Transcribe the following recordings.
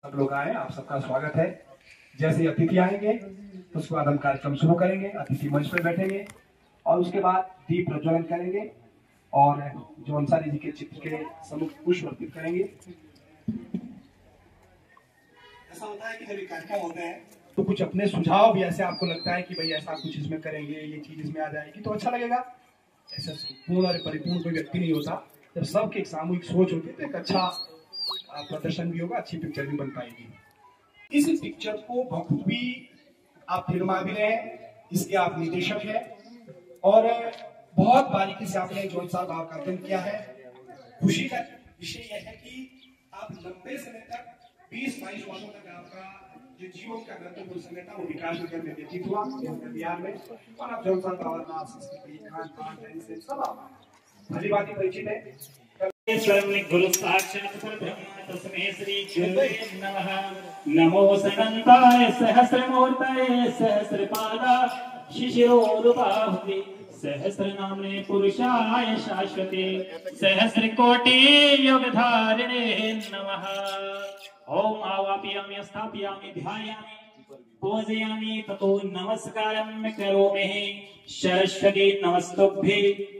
सब लोग आए, आप सबका स्वागत है। जैसे अतिथि आएंगे तो उसके बाद हम कार्यक्रम शुरू करेंगे। अतिथि मंच पर बैठेंगे और उसके बाद दीप प्रज्वलन करेंगे और जो अंसारी जी के चित्र के सम्मुख पुष्प अर्पित करेंगे। ऐसा होता है कि जब कार्यक्रम होते हैं तो कुछ अपने सुझाव भी ऐसे आपको लगता है कि भाई ऐसा कुछ इसमें करेंगे, ये चीज इसमें आ जाएगी तो अच्छा लगेगा। ऐसा पूर्ण और परिपूर्ण कोई व्यक्ति नहीं होता। जब सबकी एक सामूहिक सोच होती है तो एक अच्छा प्रदर्शन भी होगा, अच्छी पिक्चर भी बन पाएगी। इस पिक्चर को बखूबी आप फिल्मा भी रहे हैं, इसके आप निर्देशक हैं और बहुत बारीकी से आपने जौन साहब भाव का अध्ययन किया है। खुशी का विषय यह है कि आप लंबे समय तक 20-22 वर्षों तक आपका जो जीवन का गंतव्य समय था वो विकास नगर में व्यतीत हुआ, बिहार में। और आप जौन साहब का संस्कृति, खान पान से सब आप भली बात परिचित है। गुरु साक्षात् परब्रह्म तस्मै श्री गुरुवे नमः। नमो सनन्ताय सहस्रमूर्तये सहस्रपादा शिशिरोरुबाहुवे सहस्रनाम्ने पुरुषाय शाश्वते सहस्रकोटि योगधारिणे नमः। ओम आवापयामि स्थापयामि ध्यायामि पूजयामि ततो नमस्कारं करोमि। सरस्वती नमस्तुभ्ये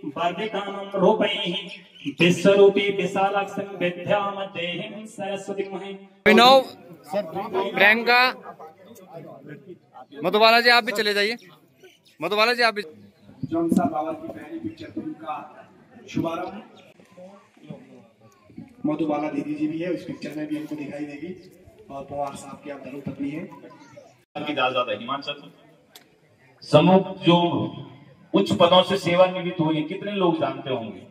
वरदितामं रूपैः विश्वरूपी विशालाक्षं विद्यां देहिं सरस्वतीं महे। अभिनव प्रियंका मधुबाला जी आप भी चले जाइए। मधुबाला जी आप भी। जौन साहब बाबा की पहली पिक्चर फिल्म का शुभारंभ मधुबाला दीदी जी भी है, उस पिक्चर में भी हमको दिखाई देगी। और पवार साहब की आप धर्मपत्नी है। हिमाचल समूह जो उच्च पदों से सेवानिवृत्त हुए कितने लोग जानते होंगे?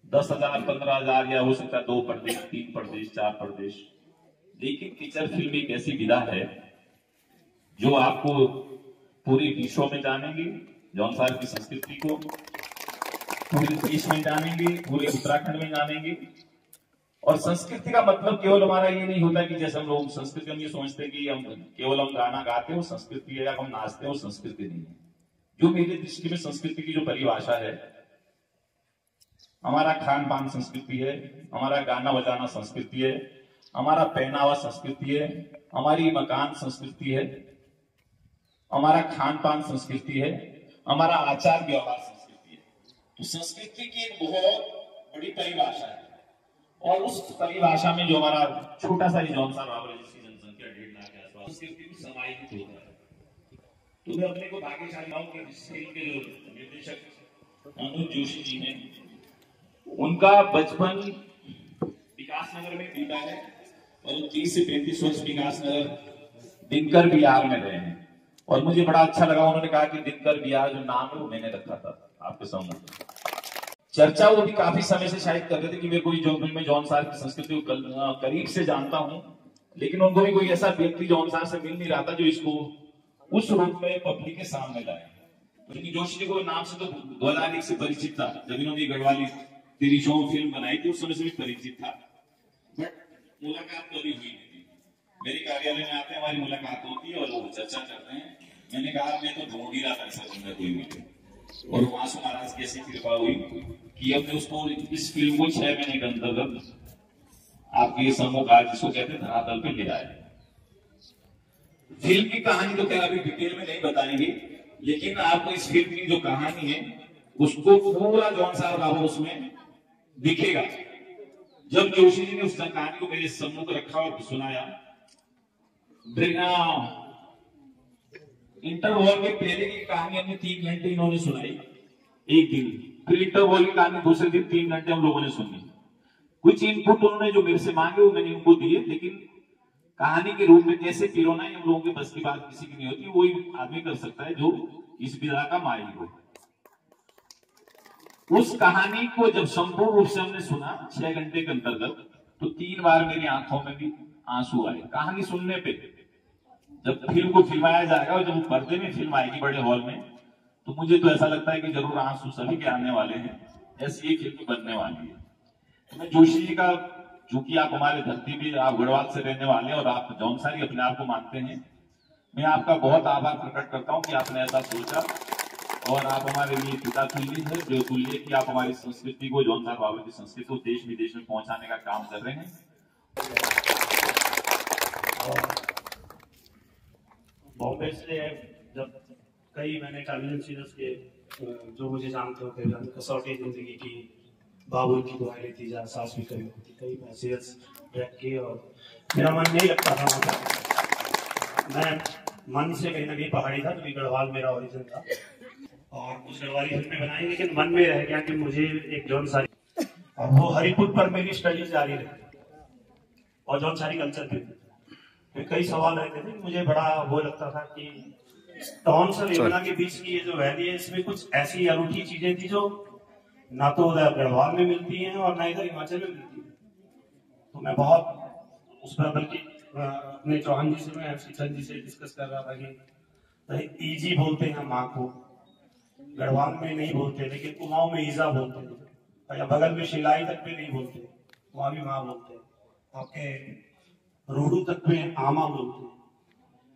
10,000, 15,000 या हो सकता है 2 प्रदेश, 3 प्रदेश, 4 प्रदेश। लेकिन फीचर फिल्म एक ऐसी विधा है जो आपको पूरे विश्व में जानेंगे, जौनसार की संस्कृति को पूरे देश में जानेंगे, पूरे उत्तराखंड में जानेंगे। और संस्कृति का मतलब केवल हमारा ये नहीं होता कि जैसे हम लोग संस्कृति हम ये समझते हैं कि हम केवल हम गाना गाते हो संस्कृति है या हम नाचते हो संस्कृति नहीं है। जो मेरे दृष्टि में संस्कृति की जो परिभाषा है, हमारा खान पान संस्कृति है, हमारा गाना बजाना संस्कृति है, हमारा पहनावा संस्कृति है, हमारी मकान संस्कृति है, हमारा खान पान संस्कृति है, हमारा आचार व्यवहार संस्कृति है। तो संस्कृति की एक बहुत बड़ी परिभाषा है और उस परिभाषा में जो हमारा छोटा सा जौनसा बाबर जिसकी जनसंख्या 1.5 लाख के आसपास संस्कृति में समाहित होता है। तो मैं अपने को भाग्यशाली मानूं कि इस फिल्म के जो निर्देशक अनुज जोशी जी ने, उनका बचपन विकासनगर में बीता है और 30 से 35 वर्ष विकासनगर दिनकर बिहार में रहे हैं। और मुझे बड़ा अच्छा लगा, उन्होंने कहा कि दिनकर बिहार जो नाम है वो मैंने रखा था। आपके सामने चर्चा वो भी काफी समय से शायद कर रहे थे कि मैं कोई मैं जौनसार की संस्कृति को करीब से जानता हूं, लेकिन उनको भी कोई ऐसा व्यक्ति जौनसार से मिल नहीं रहा था जो इसको उस रूप में पब्लिक के सामने लाए। क्योंकि जोशी जी को नाम से तो 2001 से परिचित था, जब इन्होंने गढ़वाली तेरी शो फिल्म बनाई थी उस समय से भी परिचित था, बट मुलाकात कभी हुई नहीं थी। मेरे कार्यालय में आते हैं, हमारी मुलाकात होती है और वो चर्चा करते हैं। मैंने कहा मैं तो ढूंढ ही रहा था ऐसा बंदा कोई मिले, और वहां से महाराज की ऐसी कृपा हुई कि हमने उसको इस फिल्म को 6 महीने के अंतर्गत आपके सम्मुख आज जिसको कहते हैं धरातल पे ले आए। फिल्म की कहानी तो क्या अभी डिटेल में नहीं बताएंगे, लेकिन आपको इस फिल्म की जो कहानी है उसको पूरा जौनसार बाबा उसमें दिखेगा। जब जोशी जी ने उस कहानी को मेरे सम्मुख रखा और सुनाया, इंटरवॉल के पहले की कहानी हमने 3 घंटे इन्होंने सुनाई एक दिन, फिर इंटरवॉल की कहानी दूसरे दिन 3 घंटे हम लोगों ने सुनी। कुछ इनपुट उन्होंने जो मेरे से मांगे वो मैंने उनको दिए, लेकिन कहानी के रूप में कैसे पिरोना है हम लोगों के बस की बात किसी की नहीं होती, वही आदमी कर सकता है जो इस विधा का माहिर हो। उस कहानी को जब संपूर्ण रूप से हमने सुना 6 घंटे के अंतर्गत, तो 3 बार मेरी आंखों में भी आंसू आए कहानी सुनने पे। जब फिल्म को फिल्माया जाएगा और जब पर्दे में फिल्म आएगी बड़े हॉल में, तो मुझे तो ऐसा लगता है कि जरूर आंसू सभी के आने वाले हैं, ऐसी ये फिल्म बनने वाली है। तो मैं जोशी जी का, चूंकि आप हमारे धरती पे, आप गढ़वाल से रहने वाले और आप जौनसारी अपने आप को मानते हैं, मैं आपका बहुत आभार प्रकट करता हूं कि आपने ऐसा सोचा और आप हमारे लिए पिता तुल्य है, जो तुल्य कि आप हमारी संस्कृति को, जौनसार बाबा की संस्कृति को देश विदेश में पहुंचाने का काम कर रहे हैं। और बॉम्बे से जब कई मैंने टेलीविजन सीरियल्स के जो मुझे जानते हो कई कसौटी जिंदगी की, बाबुल की दुआएं लेती जा, सास भी कभी होती, कई मैं सीरियल्स ट्रैक किए और मेरा मन नहीं लगता था वहाँ पर। मैं मन से कहीं ना कहीं पहाड़ी था, क्योंकि गढ़वाल मेरा ओरिजिन था और कुछ गढ़वाली फिल्में बनाई, लेकिन मन में रह गया कि मुझे एक जौनसारी, और वो हरिपुर पर मेरी स्टडीज जारी रही और जौनसारी कल्चर पे कई सवाल रहते थे। मुझे बड़ा वो लगता था कि टॉन्स और यमुना के बीच की ये जो वैली है, इसमें कुछ ऐसी अनूठी चीजें थी जो ना तो उधर गढ़वाल में मिलती हैं और ना इधर हिमाचल में मिलती है। तो मैं बहुत उस पर, बल्कि अपने चौहान जी से, मैं चंद जी से डिस्कस कर रहा था कि ईजी बोलते हैं माँ को, गढ़वाल में नहीं बोलते, लेकिन कुमाऊं में ईजा बोलते हैं, या बगल में शिलाई तक में नहीं बोलते, वहां भी माँ बोलते हैं, आपके रूडू तक में आमा बोलते हैं।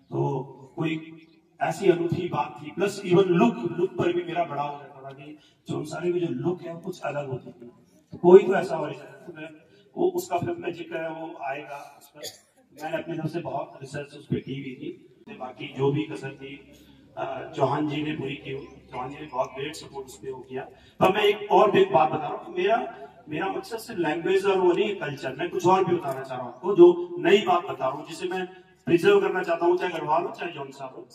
तो कोई ऐसी अनूठी बात थी, प्लस इवन लुक पर भी मेरा बड़ा हो जाता था कि जौनसारी की जो लुक है कुछ अलग होती थी। तो कोई तो ऐसा ओरिजिनल, वो उसका फिल्म में जिक्र है, वो आएगा उस पर। मैंने अपनी तरफ से बहुत रिसर्च उस पर की हुई थी, बाकी जो भी कसर थी चौहान जी ने पूरी की। चौहान जी ने बहुत ग्रेट सपोर्ट उस पर हो किया। पर मैं एक और भी बात बता रहा हूँ, मेरा मकसद सिर्फ लैंग्वेज और वो नहीं, कल्चर। मैं कुछ और भी बताना चाह रहा हूँ आपको, जो नई बात बता रहा हूँ, जिसे मैं प्रिजर्व करना चाहता हूँ, चाहे गढ़वाल हो चाहे जौनसार हो।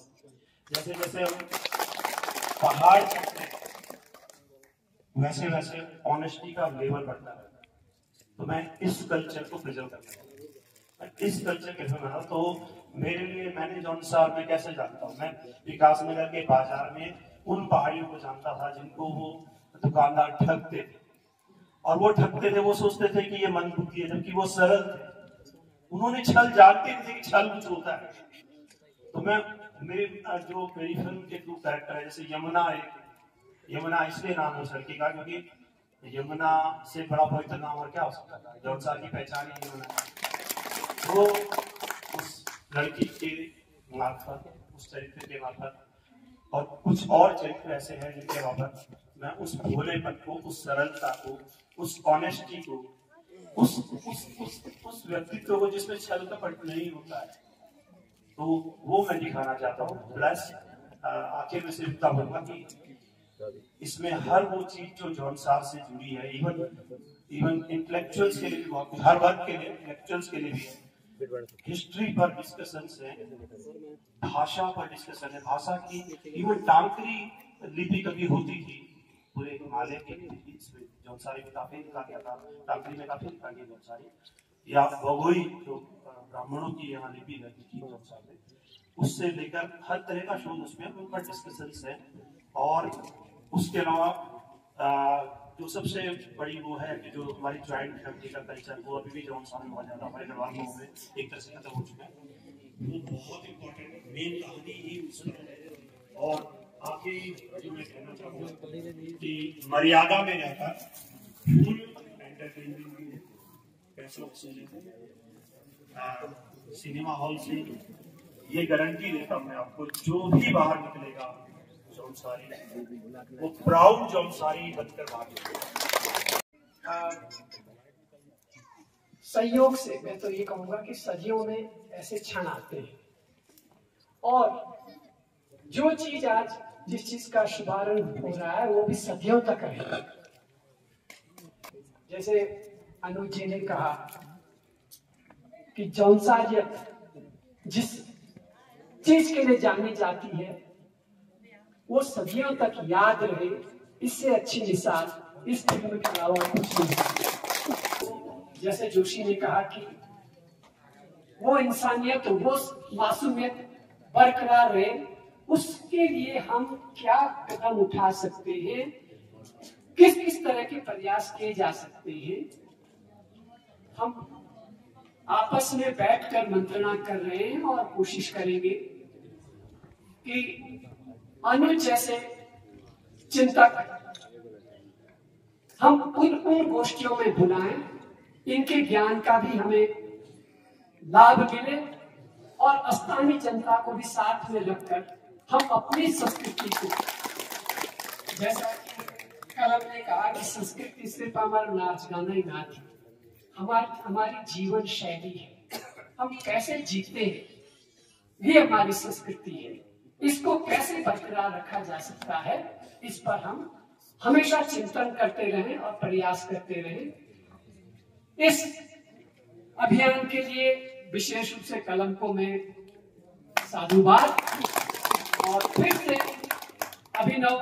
जैसे जैसे हम पहाड़ चढ़ते हैं, वैसे वैसे ऑनेस्टी का लेवल बढ़ता है। तो मैं इस कल्चर को प्रिजर्व करना चाहता हूँ, मैं इस कल्चर के बना। तो मेरे लिए, मैंने जौनसार में कैसे जानता हूँ, मैं विकास नगर के बाजार में उन पहाड़ियों को जानता था जिनको वो दुकानदार ठगते थे, और वो ठगते थे, वो सोचते थे कि ये मंदबुद्धि है, जबकि वो सरल थे। उन्होंने छल जानते थे कि छल कुछ होता है। तो मैं मेरी फिल्म के दो कैरेक्टर है, जैसे यमुना इसलिए नाम है उस लड़की का क्योंकि यमुना से बड़ा पवित्र नाम और क्या हो सकता था, जौनसार की पहचान ही यमुना। तो उस लड़की के मार्फत, उस चरित्र के मार्फत, और कुछ और चरित्र ऐसे हैं जिनके बाबत मैं उस भोलेपन को, उस सरलता को, उस ऑनेस्टी को, उस व्यक्तित्व को जिसमें छल कपट नहीं होता है, तो वो मैं दिखाना चाहता हूँ। प्लस आखिर में सिर्फ इतना बोलूंगा कि इसमें हर वो चीज जो जौनसार से जुड़ी है, इवन इंटेलेक्चुअल्स के लिए भी बहुत, हर वर्ग के लिए, इंटेलेक्चुअल्स के लिए भी है। हिस्ट्री पर डिस्कशन है, भाषा पर डिस्कशन है, भाषा की इवन टांकरी लिपि कभी होती थी पूरे हिमालय के इसमें, जौनसारी में काफी लिखा गया था, टांकरी में काफी लिखा गया जौनसारी, या बगोई जो ब्राह्मणों की यहाँ लिपि है जौनसार में, उससे लेकर हर तरह का शोध उसमें, उन पर डिस्कशन है। और उसके अलावा जो सबसे बड़ी वो है कि जो हमारी ज्वाइंट फैमिली का कल्चर, वो अभी भी जौनसार में बहुत ज्यादा, हमारे गढ़वाल में एक तरह से खत्म हो चुका है। वो बहुत इंपॉर्टेंट मेन कहानी ही उसमें है। और आगे जो मैं कहना चाहूँगा कि मर्यादा में रहकर फुल एंटरटेनमेंट पैसों सिनेमा हॉल से ये गारंटी देता हूँ मैं आपको, जो भी बाहर निकलेगा जौनसारी, वो प्राउड जौनसारी बनकर बाहर निकलेगा। संयोग से मैं तो ये कहूंगा कि सदियों में ऐसे क्षण आते हैं, और जो चीज आज, जिस चीज का शुभारंभ हो रहा है, वो भी सदियों तक रहेगा। जैसे अनुज जी ने कहा कि जौनसारियत जिस चीज के लिए जानी जाती है वो सदियों तक याद रहे, इससे अच्छी मिसाल इस फिल्म के अलावा कुछ नहीं। जैसे जोशी ने कहा कि वो इंसानियत, वो मासूमियत बरकरार रहे, उसके लिए हम क्या कदम उठा सकते हैं, किस किस तरह के प्रयास किए जा सकते हैं। हम आपस में बैठकर मंत्रणा कर रहे हैं और कोशिश करेंगे कि अनुज जैसे चिंतक हम उन गोष्ठियों में बुलाएं, इनके ज्ञान का भी हमें लाभ मिले, और स्थानीय जनता को भी साथ में रखकर हम अपनी संस्कृति को, जैसा कि कल हमने कहा कि संस्कृति सिर्फ हमारा नाच गाना ही ना थी, हमारी जीवन शैली है। हम कैसे जीते हैं, ये हमारी संस्कृति है। इसको कैसे बरकरार रखा जा सकता है, इस पर हम हमेशा चिंतन करते रहें और प्रयास करते रहें। इस अभियान के लिए विशेष रूप से कलम को मैं साधुवाद और फिर से अभिनव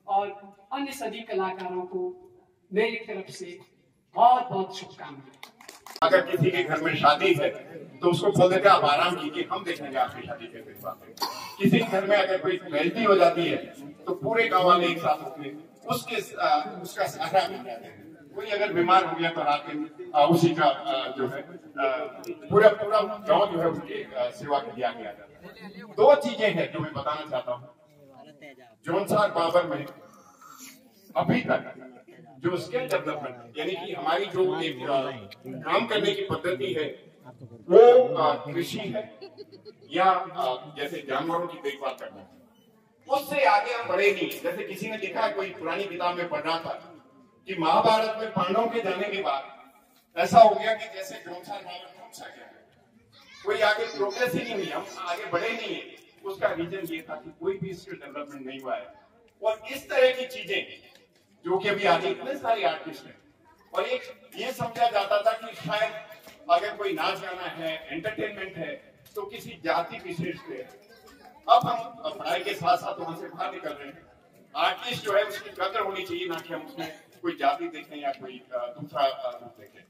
और अन्य सभी कलाकारों को मेरी तरफ से बहुत बहुत शुभकामनाएं। अगर किसी के घर में शादी है तो उसको बोल देते आप आराम कीजिए, हम देखेंगे आपकी शादी कैसे बात। किसी घर में अगर कोई ट्रेजेडी हो जाती है तो पूरे गांव वाले एक साथ होते उसका सहारा मिल जाते हैं। कोई अगर बीमार हो गया तो रात में उसी का जो है पूरा गांव जो है उसकी सेवा किया गया जाता है। दो चीजें हैं जो मैं बताना चाहता हूँ। जौनसार बाबर में अभी तक जो स्किल डेवलपमेंट यानी कि हमारी जो एक काम करने की पद्धति है वो कृषि है या जैसे जानवरों की देखभाल करना, उससे आगे हम बढ़े नहीं। जैसे किसी ने लिखा है, कोई पुरानी किताब में पढ़ रहा था कि महाभारत में पांडवों के जाने के बाद ऐसा हो गया कि जैसे जौनसार बाबर थम सा गया, कोई आगे प्रोग्रेस ही नहीं हुई, हम आगे बढ़े नहीं है। उसका रीजन ये था कि कोई भी स्किल डेवलपमेंट नहीं हुआ है। और इस तरह की चीजें जो कि अभी आगे इतने सारे आर्टिस्ट हैं, और एक ये समझा जाता था कि शायद अगर कोई नाच गाना है, एंटरटेनमेंट है तो किसी जाति विशेष से। अब हम पढ़ाई के साथ साथ वहां से बाहर निकल रहे हैं। आर्टिस्ट जो है उसकी कदर होनी चाहिए, ना कि हम उसमें कोई जाति देखें या कोई दूसरा रूप देखें।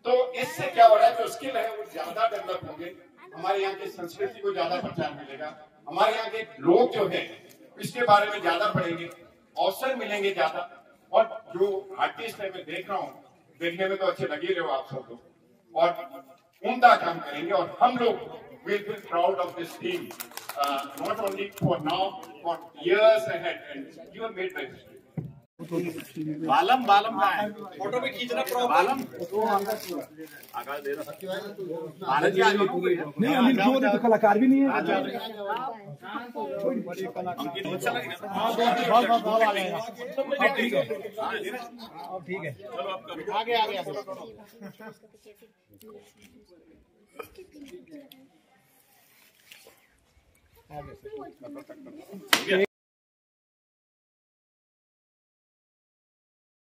तो इससे क्या हो रहा है, जो स्किल है वो ज्यादा डेवलप होंगे, हमारे यहाँ की संस्कृति को ज्यादा प्रचार मिलेगा, हमारे यहाँ के लोग जो है इसके बारे में ज्यादा पढ़ेंगे, अवसर मिलेंगे ज्यादा। और जो आर्टिस्ट है मैं देख रहा हूँ, देखने में तो अच्छे लगे रहे हो आप सब लोग, और उम्दा काम करेंगे। और हम लोग will be proud of this team, not only for now, for years ahead, and you have made the history. बालम का है फोटो में खींचना बालम आकाश दे रहा भारत की आगे नहीं, अनिल जो तो कलाकार भी नहीं है। अच्छा लगेगा, ठीक है चलो आगे